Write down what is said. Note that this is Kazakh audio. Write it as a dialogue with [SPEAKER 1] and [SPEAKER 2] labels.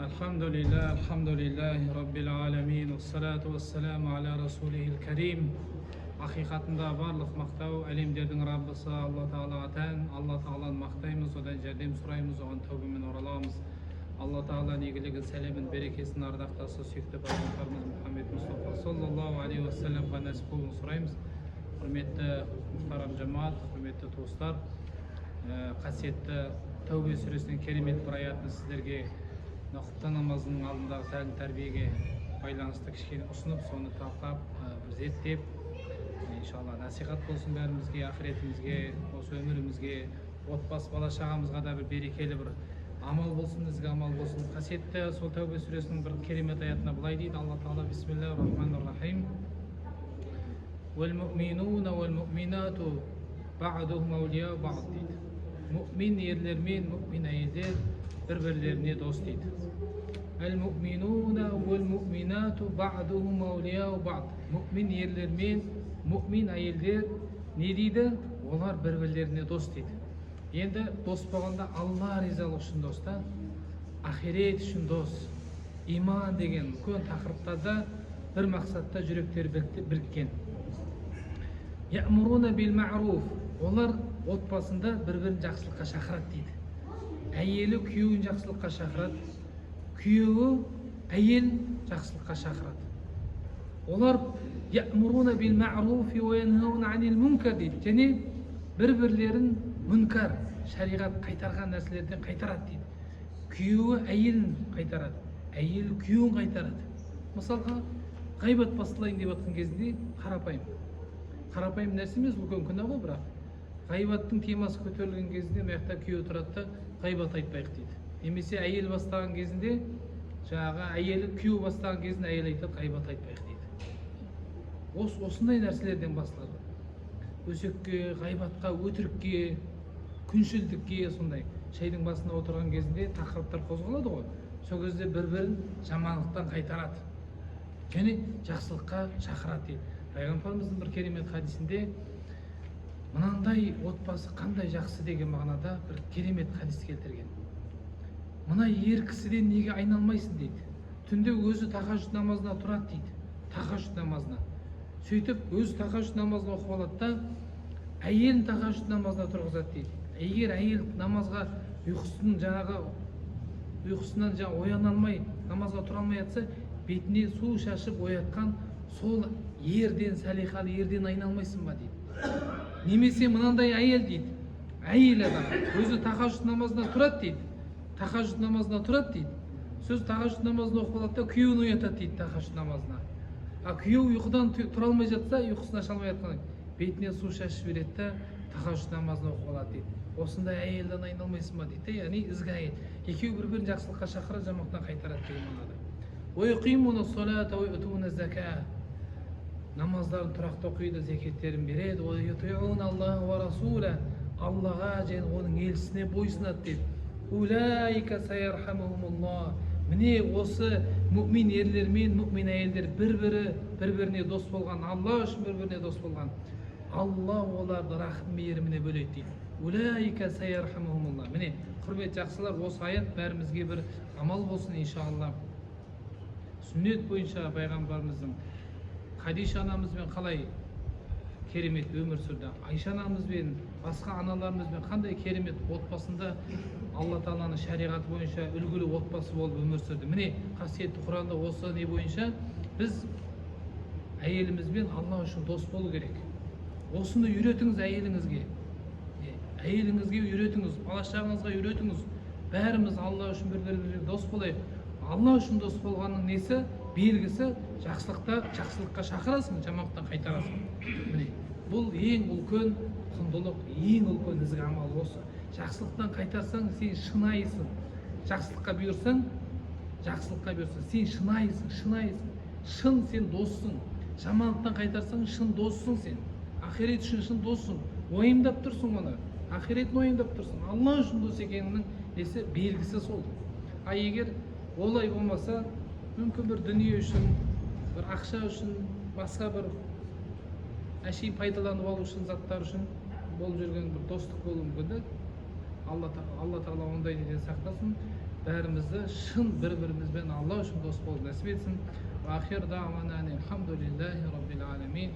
[SPEAKER 1] Alhamdulillahi Rabbil alamin, wassalatu wassalamu ala rasulihil karim. Haqiqatында барлық мақтау әлемдердің Раббысы Алла Тағалаға тән. Алла Тағаланы мақтаймыз, одан жәрдем сұраймыз, оған тәубамен ораламыз. Алла Тағала игілігін, сәлемін, берекесін ардақтасы сүйікті пайғамбарымыз Мұхаммед Мұстафа саллаллаху алейхи уассаламға нәсіп болуын сұраймыз. Құрметті мұхтарам жамаат, құрметті достар, қасиетті Тәубе сүресінің керемет бір аятын сіздерге құптан намазының алдындағы тәлім тәрбиеге байланысты кішкене ұсынып, соны талқылап, зерттеп, иншалла насихат болсын бәрімізге, ақыретімізге, осы өмірімізге, отбасы бала шағамызға да бір берекелі бір амал болсын, ізгі амал болсын. Қасиетті сол Тәубе сүресінің бір керемет аятына былай дейді Алла Тағала: бисмиллахир-рахманир-рахим. Уәл-муъминуна уәл-муъминату ба'духум аулияу ба'д дейді. Мұъмин ерлер мен мұъмин әйелдер бір-бірлеріне дос дейді. Әл-муъминуна уәл-муъминату ба'духум аулияу ба'д. Мұъмин ерлер мен мұъмин әйелдер не дейді? Олар бір-бірлеріне дос дейді. Енді дос болғанда Алла ризалығы үшін дос та, ақирет үшін дос, иман деген үлкен тақырыптарда бір мақсатта жүректер біріккен. Я'муруна бил-ма'руф. Олар отбасында бір-бірін жақсылыққа шақырады дейді. Әйелі күйеуін жақсылыққа шақырады, күйеуі әйел жақсылыққа шақырады. Олар я'муруна бил-ма'руфи ва янхауна анил мункар дейді. Және бір-бірлерін мүнкар, шариғат қайтарған нәрселерден қайтарады дейді. Күйеуі әйелін қайтарады, әйел күйеуін қайтарады. Мысалға, ғайбат басталайын деп жатқан кезінде қарапайым нәрсе емес, үлкен күнә ғой, бірақ ғайбаттың темасы көтерілген кезінде маяқта күйеу тұрады да ғайбат айтпайық дейді. Немесе әйел бастаған кезінде, жаңағы әйелі күйеу бастаған кезінде әйел айтады ғайбат айтпайық дейді. Осындай нәрселерден басталады. Өсекке, ғайбатқа, өтірікке, күншілдікке, сондай шайдың басында отырған кезінде тақырыптар қозғалады ғой. Сол кезде бір-бірін жамандықтан қайтарады және жақсылыққа шақырады дейді. Пайғамбарымыздың бір керемет хадисінде мынандай отбасы қандай жақсы деген мағынада бір керемет хадис келтірген. Мына ер кісіден неге айналмайсың дейді. Түнде өзі тахажжуд намазына тұрады дейді. Тахажжуд намазына. Сөйтіп, өзі тахажжуд намазын оқып алады да, әйелін тахажжуд намазына тұрғызады дейді. Егер әйел намазға ұйқысынан ояна алмай, намазға тұра алмай жатса, бетіне су шашып оятқан сол ерден, салихалы ерден айналмайсың ба дейді. Немесе мынандай әйел дейді. Әйел адам өзі тахажжуд намазына тұрады дейді. Тахажжуд намазына тұрады дейді. Сөз тахажжуд намазын оқып алады да, күйеуін оятады дейді тахажжуд намазына. Күйеу ұйқыдан тұра алмай жатса, ұйқысын аша алмай жатқан бетіне су шашып береді да тахажжуд намазын оқып алады дейді. Осындай әйелден айналмайсың ба дейді. Яғни ізгі әйел. Екеуі бір-бірін жақсылыққа шақырады, жамандықтан қайтарады деген мағынада. Уйқимуна ссалата ва ю'туна зака. Намаздарын тұрақты оқиды, зекеттерін береді. Уйутиуна Аллаха ва расула. Аллаға және оның елшісіне бойсынады дейді. Улайка сайархамухумуллах. Міне осы мұъмин ерлер мен мұъмин әйелдер бір-біріне дос болған, Алла үшін бір-біріне дос болған, Алла оларды рахым мейіріміне бөлейді дейді. Улайка сайархамухумуллах. Міне, құрмет жақсылар, осы аят бәрімізге бір амал болсын иншалла. Сүннет бойынша пайғамбарымыздың Хадиша анамызбен қалай керемет өмір сүрді, Айша анамызбен, басқа аналарымызбен қандай керемет отбасында Алла Тағаланың шариғаты бойынша үлгілі отбасы болып өмір сүрді. Міне, қасиетті Құранда осы не бойынша біз әйелімізбен Алла үшін дос болу керек. Осыны үйретіңіз әйеліңізге. Әйеліңізге үйретіңіз, бала шағаңызға үйретіңіз. Бәріміз Алла үшін бір-бірімізбен дос болайық. Алла үшін дос болғанның несі? Белгісі жақсылыққа шақырасың, жамандықтан қайтарасың. Міне, бұл ең үлкен құндылық, ең үлкен ізгі амал осы. Жақсылықтан қайтарсаң, сен шынайысың. Жақсылыққа бұйырсаң, сен шынайысың. Шын сен доссың. Жамандықтан қайтарсаң, шын доссың сен. Ақирет үшін шын доссың. Ойымдап тұрсың оны. Ақиретін ойымдап тұрсың. Алла үшін дос екеніңнің несі? Белгісі сол. Егер олай болмаса, мүмкін бір дүние үшін, бір ақша үшін, басқа бір әшейін пайдаланып алу үшін, заттар үшін болып жүрген бір достық болуы мүмкін. Алла Тағала ондай неден сақтасын. bärimizni şın bir-birimiz bilen Allah üçün dost bolup nasip etsin. Ve ahir davana elhamdülillahi rabbil alamin.